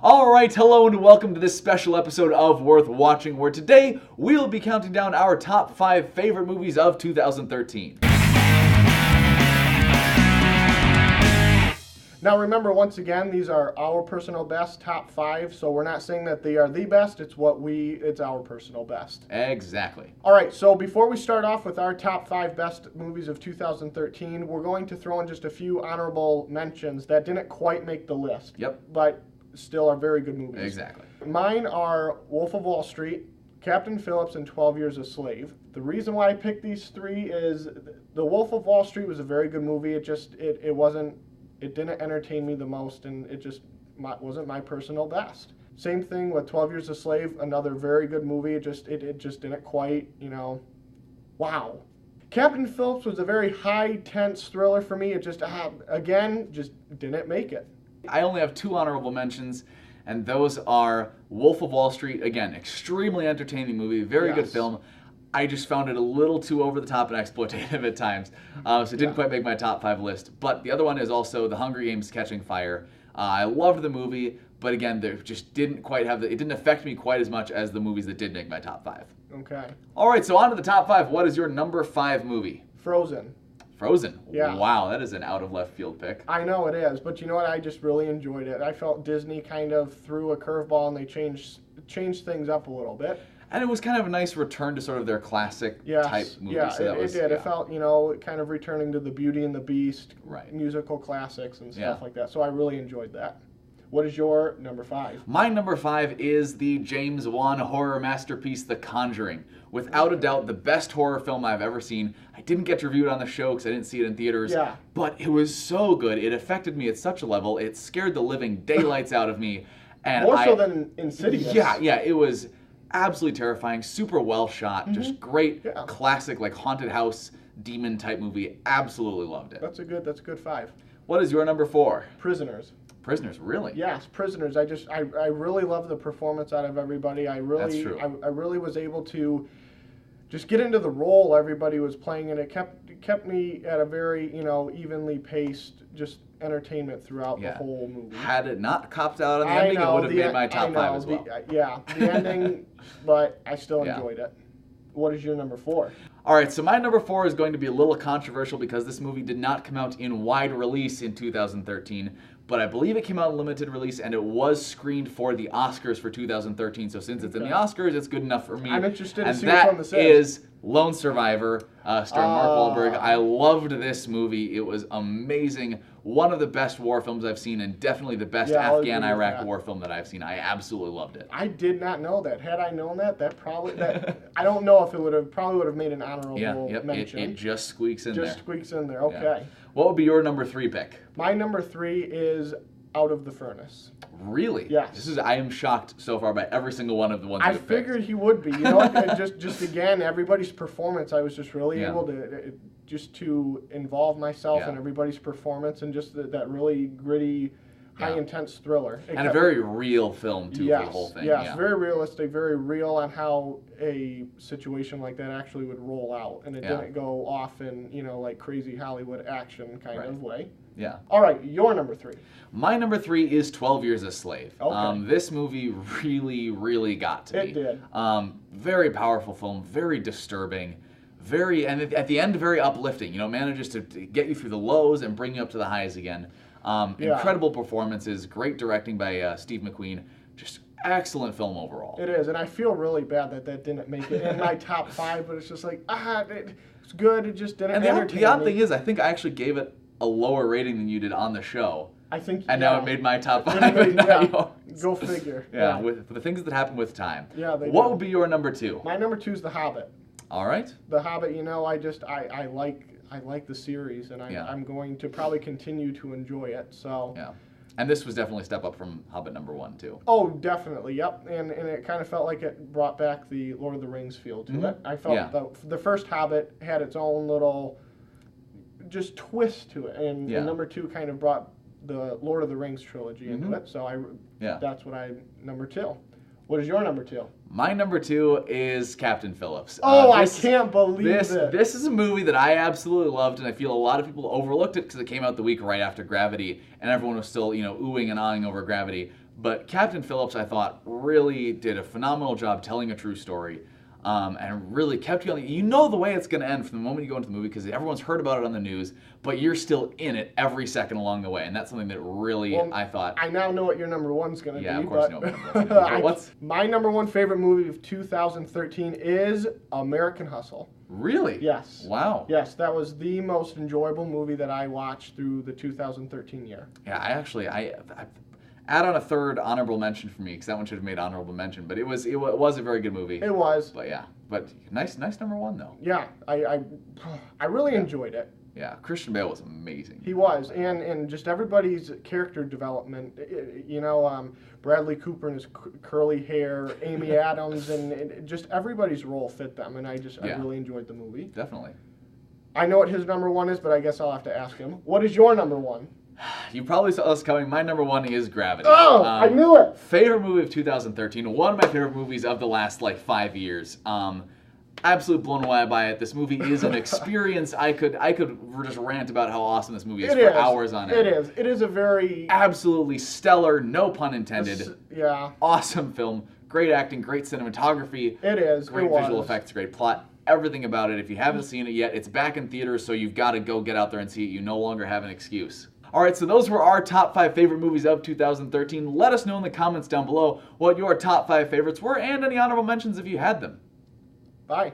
Alright, hello and welcome to this special episode of Worth Watching, where today we'll be counting down our top 5 favorite movies of 2013. Now remember, once again, these are our personal best top 5, so we're not saying that they are the best, it's our personal best. Exactly. Alright, so before we start off with our top 5 best movies of 2013, we're going to throw in just a few honorable mentions that didn't quite make the list. Yep. But still are very good movies. Exactly. Mine are Wolf of Wall Street, Captain Phillips, and 12 Years a Slave. The reason why I picked these three is The Wolf of Wall Street was a very good movie. It didn't entertain me the most, and it just wasn't my personal best. Same thing with 12 Years a Slave, another very good movie. It just didn't quite, wow. Captain Phillips was a very high tense thriller for me. It just didn't make it. I only have 2 honorable mentions, and those are Wolf of Wall Street. Again, extremely entertaining movie, very good film. I just found it a little too over the top and exploitative at times, so it didn't quite make my top 5 list. But the other one is also The Hunger Games: Catching Fire. I loved the movie, but again, it just didn't quite have it didn't affect me quite as much as the movies that did make my top 5. Okay. All right, so on to the top 5. What is your number 5 movie? Frozen. Frozen. Yeah. Wow, that is an out of left field pick. I know it is, but you know what? I just really enjoyed it. I felt Disney kind of threw a curveball and they changed things up a little bit. And it was kind of a nice return to sort of their classic type movie. Yeah, so it did. It felt, kind of returning to the Beauty and the Beast, musical classics and stuff like that. So I really enjoyed that. What is your number 5? My number 5 is the James Wan horror masterpiece, The Conjuring. Without a doubt, the best horror film I've ever seen. I didn't get to review it on the show because I didn't see it in theaters. Yeah. But it was so good. It affected me at such a level. It scared the living daylights out of me. And More so than Insidious. Yeah. It was absolutely terrifying. Super well shot. Just great, classic, like haunted house demon type movie. Absolutely loved it. That's a good 5. What is your number 4? Prisoners. Prisoners, really? Yes, Prisoners. I really love the performance out of everybody. That's true. I really was able to just get into the role everybody was playing, and it kept me at a very, evenly paced just entertainment throughout the whole movie. Had it not copped out on the ending, it would have made my top 5 as well. The ending, but I still enjoyed it. What is your number 4? All right, so my number 4 is going to be a little controversial because this movie did not come out in wide release in 2013, but I believe it came out in limited release, and it was screened for the Oscars for 2013. So since it's in the Oscars, it's good enough for me. I'm interested to see which one this is. Lone Survivor, starring Mark Wahlberg. I loved this movie. It was amazing. One of the best war films I've seen, and definitely the best Afghan-Iraq war film that I've seen. I absolutely loved it. I did not know that. Had I known that I don't know if it probably would have made an honorable mention. It just squeaks in there. Just squeaks in there. Okay. Yeah. What would be your number 3 pick? My number 3 is Out of the Furnace. Really? Yes. I am shocked so far by every single one of the ones I figured he would be. Just again, everybody's performance. I was just really able to involve myself in everybody's performance and just that really gritty, high intense thriller. And a very real film too for the whole thing. Yes, very realistic, very real on how a situation like that actually would roll out, and it didn't go off in like crazy Hollywood action kind of way. Yeah. All right, your number 3. My number 3 is 12 Years a Slave. Okay. This movie really, really got to me. It did. Very powerful film, very disturbing, and at the end, very uplifting. Manages to get you through the lows and bring you up to the highs again. Incredible performances, great directing by Steve McQueen. Just excellent film overall. It is, and I feel really bad that didn't make it in my top 5, but it's just like, it's good, it just didn't entertain me. The odd thing is, I think I actually gave it a lower rating than you did on the show. I think, and now it made my top 5. Go figure. Yeah, with the things that happen with time. Yeah, what would be your number 2? My number 2 is The Hobbit. All right. The Hobbit, I like the series, and I'm going to probably continue to enjoy it. So. Yeah. And this was definitely a step up from Hobbit number 1 too. Oh, definitely, yep. And it kind of felt like it brought back the Lord of the Rings feel to it. I felt the first Hobbit had its own little just twist to it, and number 2 kind of brought the Lord of the Rings trilogy into it. So that's what number 2. What is your number 2? My number 2 is Captain Phillips. I can't believe it. This is a movie that I absolutely loved, and I feel a lot of people overlooked it because it came out the week right after Gravity, and everyone was still, oohing and ahhing over Gravity. But Captain Phillips, I thought, really did a phenomenal job telling a true story. And really kept you on. You know the way it's going to end from the moment you go into the movie because everyone's heard about it on the news, but you're still in it every second along the way, and that's something that really I thought. I now know what your number one's going to be. Yeah, of course you know what my number one's going to be. My number one favorite movie of 2013 is American Hustle. Really? Yes. Wow. Yes, that was the most enjoyable movie that I watched through the 2013 year. Yeah, I add on a third honorable mention for me because that one should have made honorable mention. But it was a very good movie. It was. But yeah, nice number one though. Yeah, I really enjoyed it. Yeah, Christian Bale was amazing. He was, and just everybody's character development. You know, Bradley Cooper and his curly hair, Amy Adams, and just everybody's role fit them, and I really enjoyed the movie. Definitely. I know what his number one is, but I guess I'll have to ask him. What is your number one? You probably saw us coming. My number one is Gravity. Oh, I knew it. Favorite movie of 2013. One of my favorite movies of the last 5 years. Absolutely blown away by it. This movie is an experience. I could just rant about how awesome this movie is for hours on end. It is. It is a very absolutely stellar, no pun intended. Yeah. Awesome film. Great acting, great cinematography. It is. Great visual effects, great plot. Everything about it. If you haven't seen it yet, it's back in theaters, so you've got to go get out there and see it. You no longer have an excuse. All right, so those were our top 5 favorite movies of 2013. Let us know in the comments down below what your top 5 favorites were and any honorable mentions if you had them. Bye.